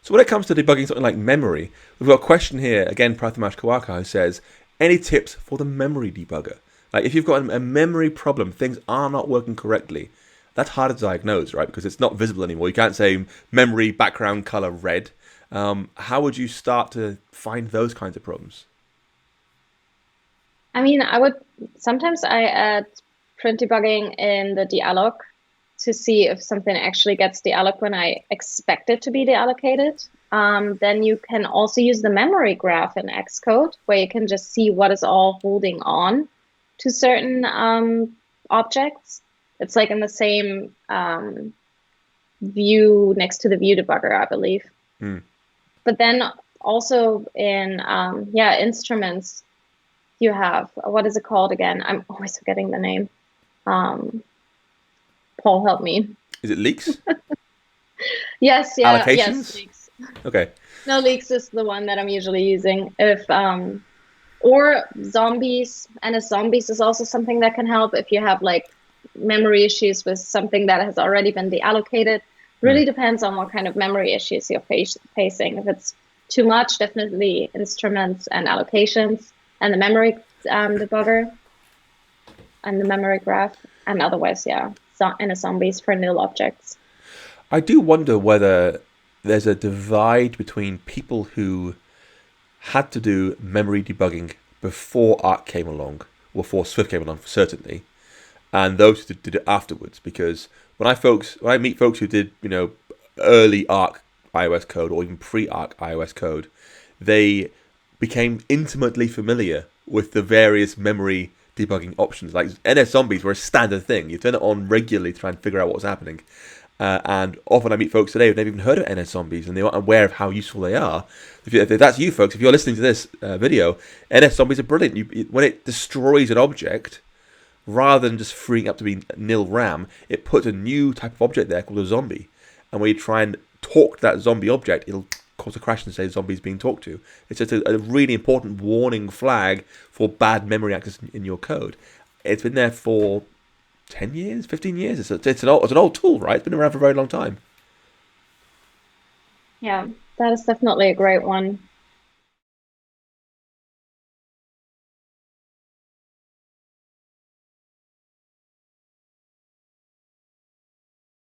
So when it comes to debugging something like memory, we've got a question here, again, Prathamesh Kawaka, who says, any tips for the memory debugger? Like if you've got a memory problem, things are not working correctly, that's hard to diagnose, right? Because it's not visible anymore. You can't say memory background color red. How would you start to find those kinds of problems? I mean, sometimes I add print debugging in the deallocate to see if something actually gets deallocated when I expect it to be deallocated. Then you can also use the memory graph in Xcode, where you can just see what is all holding on to certain objects. It's like in the same view next to the view debugger, I believe. Hmm. But then also in instruments, you have, what is it called again? I'm always forgetting the name. Paul, help me. Is it leaks? Yes, Allocations? leaks. Okay. No, leaks is the one that I'm usually using. If or zombies, and as zombies is also something that can help if you have like memory issues with something that has already been deallocated. Hmm. Really depends on what kind of memory issues you're facing. If it's too much, definitely instruments and allocations and the memory debugger and the memory graph, and otherwise, yeah, and a zombies for nil objects. I do wonder whether there's a divide between people who had to do memory debugging before Arc came along, or before Swift came along, certainly, and those who did it afterwards. Because when I meet folks who did early Arc iOS code or even pre-Arc iOS code, they became intimately familiar with the various memory debugging options. Like NS zombies were a standard thing. You turn it on regularly to try and figure out what was happening. And often I meet folks today who've never even heard of NS zombies and they aren't aware of how useful they are. If that's you folks, if you're listening to this video, NS zombies are brilliant. When it destroys an object, rather than just freeing up to be nil RAM, it puts a new type of object there called a zombie. And when you try and talk to that zombie object, it'll cause a crash and say zombie's being talked to. It's just a really important warning flag for bad memory access in your code. It's been there for 10 years, 15 years. It's an old tool, right? It's been around for a very long time. Yeah, that is definitely a great one.